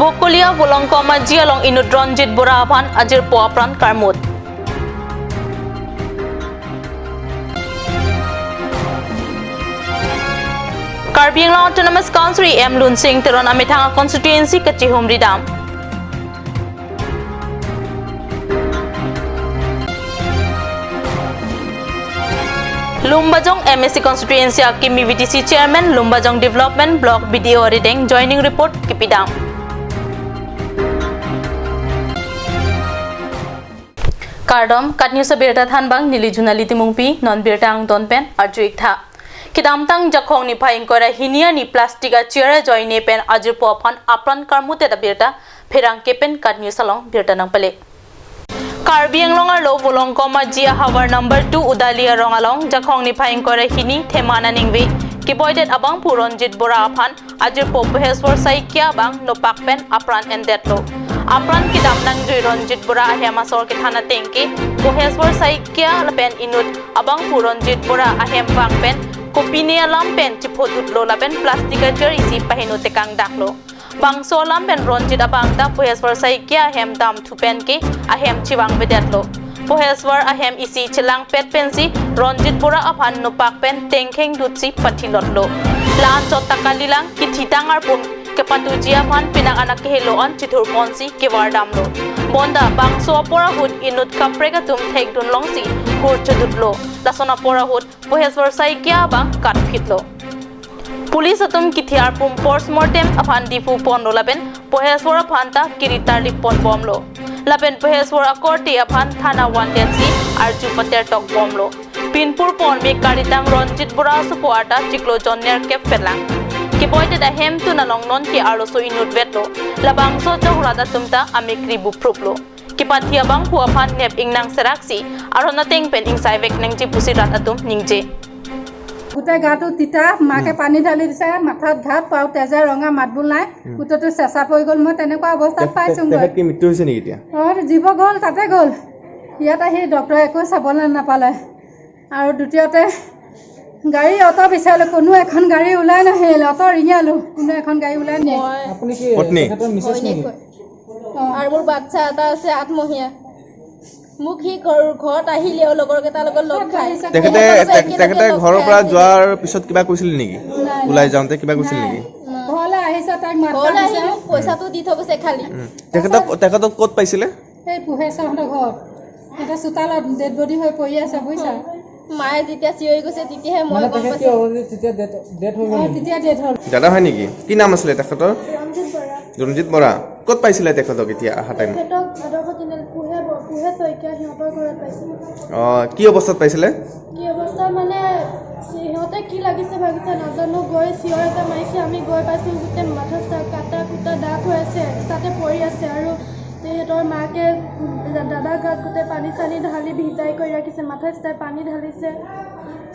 Bokolia bolongko majia long inut ronjit borapan ajir poapran karmut. Karbi Autonomous Council M Lun Singh teron amitanga constituency kachihum ridam. Lumbajong MSC constituency Kimi VTC chairman Lumbajong Development Block BDO Rideng joining report kipidam. Kardom katnyu sa birta thanbang nili junali timungpi non birta ang donpen arjuik tha. Kidamtang jakhong ni phaing kora hinia ni plastic a chair join ne pen ajir pophan apran karmute da birta pherang kepen katnyu salong birta nang pale. Karbi longar lo bolong koma jia hawar number 2 udalia rongalong jakhong ni phaing kora hini themana ningwi kiboidet abang puronjit bora aphan ajir popeheswar saikya bang no pakpen apran endetlo. Apran kidam nang jui ronjit bora ahema sor ke thana tengki poheswar saikya lapen inut abang puronjit bora ahem pakpen kopinia lampen chipodut lo lapen plastika jer isi pahinu tekang daklo. Bangso lampen ronjit abangta poheswar saikya ahem dam thupen ke ahem chiwang bedetlo. Poheswar ahem isi chilang pet pensi ronjit bora aphan no pakpen tengkheng dutsi pathilotlo. Lan chotakalilang kithitangar pun kepatu jiapan pinang anak keheloan chithur ponsi kewardamlo. Bonda bangso pora hut inut kaprekatum thek dun longsi kurchudutlo. Lasona pora hut poheswar saikya bang katphitlo. Police atum kithiar pum postmortem aphan difu pondo laben poheswar aphanta kiritar lipon bomlo. Laben poheswar akorti aphan thana wandensi arju pater tok bomlo. Pinpur pon me karitang ronjit bora supoata chiklo jonner kep pelang. Kiboidet ahem tu nalong non ki aroso inut vetlo labangso jahurada tumta amikri bupruplo kipathia bang huaphan nep ingnang seraksi arona tengpen ingsaivek nengji pusirat atum ningje গোটে গাটো তিতা মাকে পানী ঢালি দিছে মাথাত ঘাট পাও তেজে ৰঙা মাতবুল নাই গোটেটো চেঁচা পৰি গ'ল মই তেনেকুৱা অৱস্থাত পাইছো তেখেত কি মৃত্যু হৈছে নেকি এতিয়া জীৱ গ'ল তাতে গ'ল ইয়াত আহি ডক্টৰে একো চাবলৈ নাপালে আৰু দ্বিতীয়তে গাড়ী অটো বিচাৰিলে কোনো এখন গাড়ী ওলাই নাহিল অটো ৰিঙালো কোনো এখন গাড়ী ওলাই নাই আপুনি কি তেখেতৰ মিছেছ নেকি আৰু মোৰ বাচ্চা এটা আছে 8 মহীয়া মুখী ঘৰত আহিলে লগৰ কেইটাৰ লগত লগ খাই তেখেতে ঘৰৰ পৰা যোৱাৰ পিছত কিবা কৈছিল নেকি ওলাই যাওঁতে কিবা কৈছিল নেকি ঘৰলৈ আহিছে তাক মাতা দিছে পইচাটো দি থৈ গৈছে খালি তেখেতক ক'ত পাইছিলে এই পুহেছহঁতৰ ঘৰত এটা চোতালত ডেড বডি হৈ পৰি আছে বুইছা মায়ে যেতিয়া চিঞৰি গৈছে তেতিয়াহে মই গম পাইছো তেতিয়া ডেড হৈ গ'ল তেতিয়া ডেড হ'ল দাদা হয় নেকি কি নাম আছিলে তেখেতৰ ৰঞ্জিত বৰা ক'ত পাইছিলে তেখেতক এতিয়া আহা টাইম তেখেতক আদৰ্শ তিনিআলি পুহে শইকীয়া সিহঁতৰ ঘৰত পাইছিলে কি অৱস্থাত পাইছিলে কি অৱস্থা মানে সিহঁতে কি লাগিছে ভাবিছে নাজানো গৈ চিঞৰ এটা মাৰিছে আমি গৈ পাইছো গোটেই মাথা কাটা কুটা দাগ হৈ আছে তাতে পৰি আছে আৰু তেহেঁতৰ মাকে দাদা গাত গোটেই পানী চানী ঢালি ভিজাই কৰি ৰাখিছে মাথাত তাই পানী ঢালিছে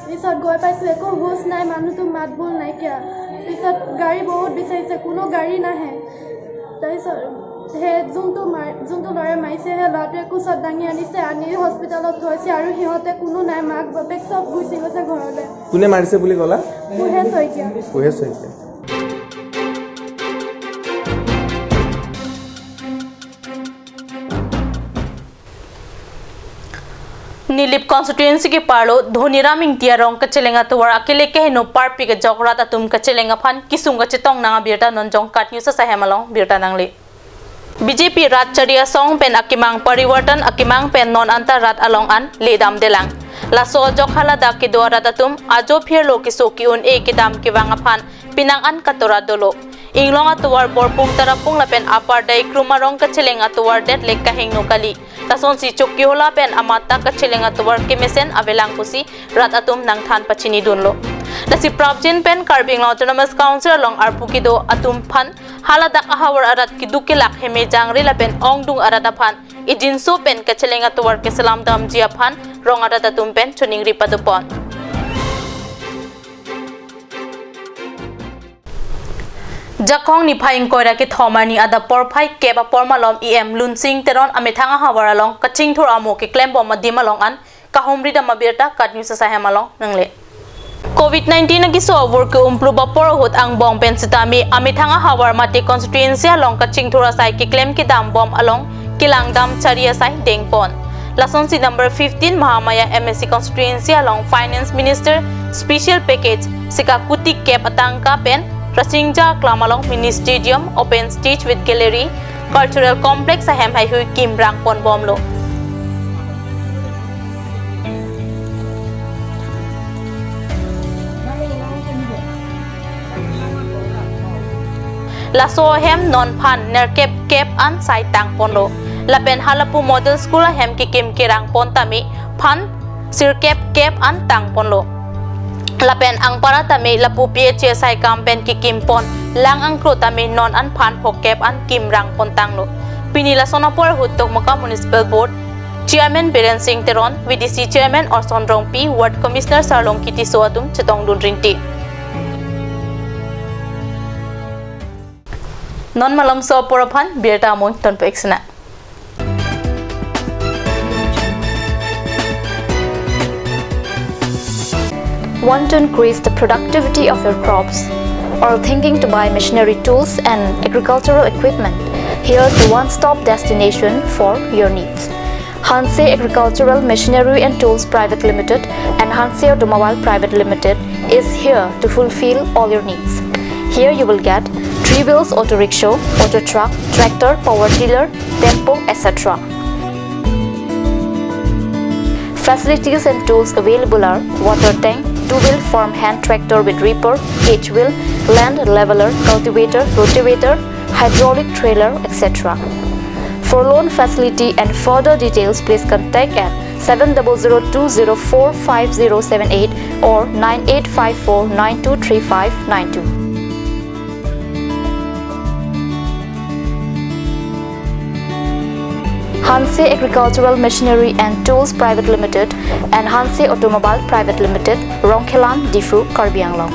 পিছত গৈ পাইছোঁ একো হুঁচ নাই মানুহটো মাত বোল নাইকিয়া পিছত গাড়ী বহুত বিচাৰিছে কোনো গাড়ী নাহে তাৰপিছত সেই যোনটো ল'ৰাই মাৰিছে সেই ল'ৰাটোৱে কোচত দাঙি আনিছে আনি হস্পিটেলত থৈছে আৰু সিহঁতে কোনো নাই মাক বাপেক চব গুচি গৈছে ঘৰলৈ কোনে মাৰিছে বুলি ক'লা পুহে Saikia Nilip constituency ke parlo dhoniram ingtia rong kachelenga tuwar akile ke no parpi ke jokrat atum kachelenga phan kisunga chetong nanga birta nonjong katnyu sa sahemalong birta nangli BJP rat charia song pen akimang pariwartan akimang pen non anta rat along an ledam delang laso jokhala da ke dwara datum ajo phir lo ki soki un e kidam ki wanga phan pinang an katora dolo inglong atuwar borpung tarapung lapen apar dai krumarong kachelenga tuwar det lekka hengno kali tason si chokki hola pen amata kachelenga tuwar kemesen avelang pusi rat atum nang than pachini dunlo lasi prabjin pen Karbi Autonomous Council along arpukido atum phan halada ahawar arat kiduke lak heme jangri lapen ongdung arata phan ijinso pen kachelenga tuwar ke salam dam jia phan rong arata tum pen chuning ripadupon Jakong ni phaing koira ki thomani ada porphai keba pormalom em lunsing teron amethanga hawaralong kaching thor amo ki klem bom dimalong an kahomri da mabirta katnyu sa sahemalong nangle COVID-19 na giso work umplu bapor hut ang bong pen sitami amithanga hawar mati constituency along kaching thura sai ki claim ki dam bom along kilang dam charia sai dengpon lason si number 15 mahamaya MSC constituency along finance minister special package sika kuti cap atangka pen rasingja klamalong mini stadium open stage with gallery cultural complex ahem hai hui kim rang pon bomlo laso hem non phan ner kep an sai tang ponlo lapen halapu model school hem ki kim kirang pon tami phan sir kep an tang ponlo lapen ang para tami lapu ph sai kampen ki kim pon lang ang kru tami non an phan phok kep an kim rang pon tanglo pinila sonapor hutok maka municipal board chairman Biren Singh Teron VDC chairman Orson Rongpi ward commissioner Sarlong Kiti Soatum chetong dun ringti non malam so poraphan birta moi ton peksna Want to increase the productivity of your crops or thinking to buy machinery tools and agricultural equipment? Here's the one-stop destination for your needs. Hanse Agricultural Machinery and Tools Private Limited and Hanse Automobile Private Limited is here to fulfill all your needs. Here you will get 3 wheels auto rickshaw, auto truck, tractor, power tiller, tempo, etc. Facilities and tools available are water tank, 2-wheel farm hand tractor with reaper, H-wheel, land leveler, cultivator, rotavator, hydraulic trailer, etc. For loan facility and further details, please contact at 7002045078 or 9854923592. Hanse Agricultural Machinery and Tools Private Limited and Hanse Automobile Private Limited, Rongkhelan, Difu, Karbi Anglong.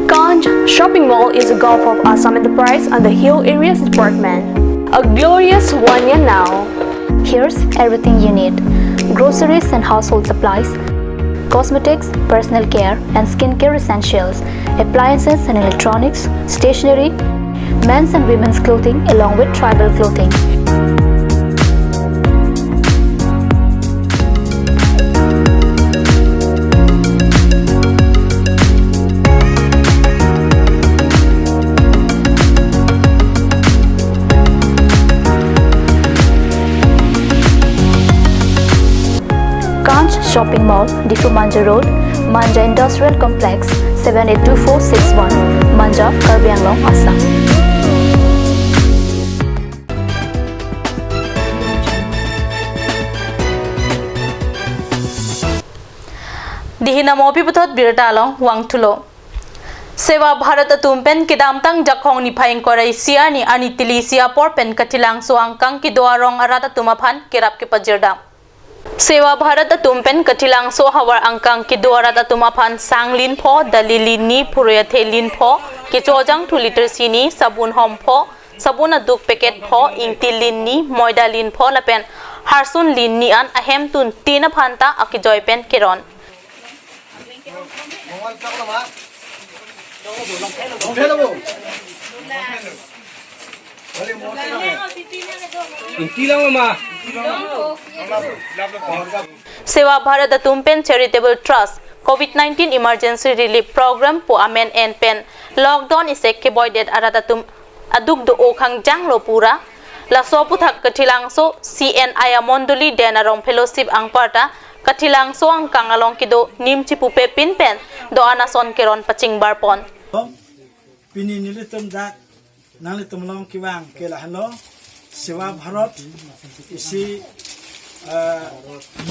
Ganj Shopping Mall is a Gulf of Assam enterprise and the Hill Areas Department. A glorious one year now. Here's everything you need: groceries and household supplies, cosmetics, personal care and skincare essentials, appliances and electronics, stationery, men's and women's clothing along with tribal clothing. Ganj Shopping Mall, Difu Manja Road, Manja Industrial Complex, 782461, Manja, Karbi Anglong, Assam. Dihina mopi putot birta along wang tulo Sewa Bharat atumpen kidamtang jakhong ni phaing korai siani ani tilisia porpen katilang suang kang kidoarong arata tumaphan kirap ki pajirda Sewa Bharat atumpen katilang so hawar angkang kidoarata tumaphan sanglin pho dalilin ni puruyathe lin pho kichojang 2 liter sini sabun hom pho sabun aduk packet pho ingtilin ni moidalin pho lapen harsun lin ni an ahem tun tina phanta akijoy pen kiron Sewa Bharat Atumpen Charitable Trust COVID-19 Emergency Relief Program po amen and pen lockdown isek ke boy det aratatum aduk do okhang janglo pura la so puthak kathilang so CNI Mondoli Denarong Fellowship ang parta Katilang so ang kangalong kido nimchi pupe pinpen do anason keron paching barpon. Pini nilitum dak nalitum long kiwang kelahano Sewa Bharat isi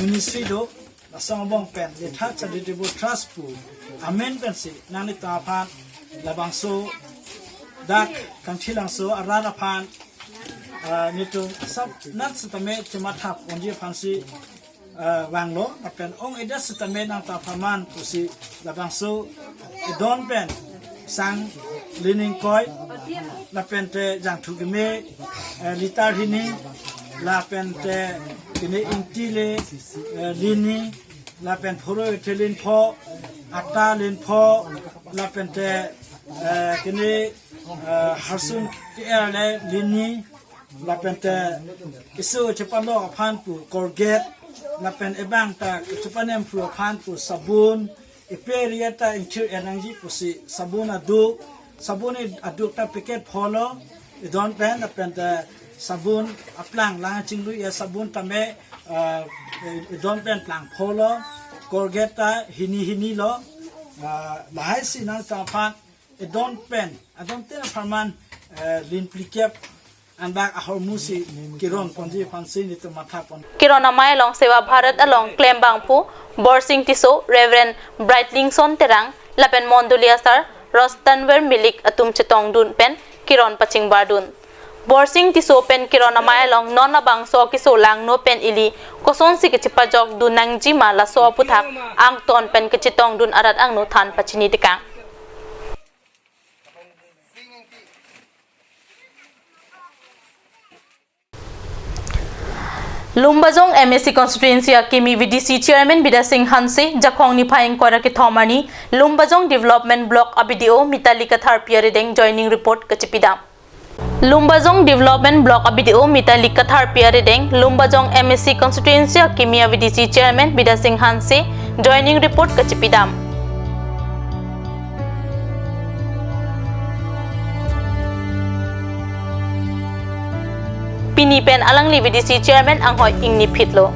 ministry do asong bong pen litha charitable trust pu amen pensi nalitum apan labang so dak kanchilang so arara pan nitum sab nat setame cemathap onji pansi wang lo apen ong eda setame nang tapaman kusi labang so don pen sang lining koi la pente jang thu me litar hini la pente kini intile lini la pen phoro thelin pho ata lin pho la pen te kini harsun le lini la pen te isu chepalo aphan pu corget la pen ebang ta chupanem pro aphan pu sabun iperia ta inchir energy pu si sabun aduk ta packet pholo idon pen la pen te sabun aplang lang chinglu ya sabun tame idon pen plang pholo corget ta hini lo lahai si nang ta phan idon pen adon te farman lin plikep and back a hormusi kiron ponji fansi ni to matha pon kirona mai long sewa bharat along claim bangpu borsing tiso reverend brightlingson terang lapen mondulia sar rostanwer milik atum chetong dun pen kiron paching bardun borsing tiso pen kirona mai long nona bang so kiso lang no pen ili koson si kichipa jok dunang jima la so puthak ang ton pen kichitong dun arat ang no than pachini tikang Lumbajong MSC constituency Kimi VDC chairman Bida Singh Hanse Jakhong ni phaing kora ki thomani Lumbajong development block abidio Mitalika Tharpia redeng joining report kachipida Lumbajong development block abidio Mitalika Tharpia redeng Lumbajong MSC constituency Kimi VDC chairman Bida Singh Hanse joining report kachipida Pinipen alang li VDC chairman ang hoi ingni phitlo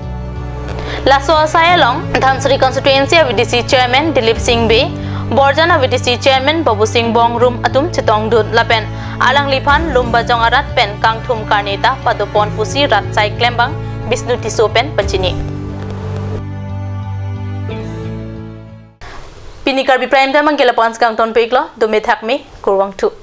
laso saya long Dhansari constituency VDC chairman Dilip Singh Be Borjana VDC chairman Babu Singh Bongrum atum chetong dun lapen alang liphan Lumbajong arat pen kangthum karneta padopon pusi rat sai klembang Bisnu Tisopen pachini Pini Karbi prime time ang kelapons kang ton peklo do me thakme kurwang tu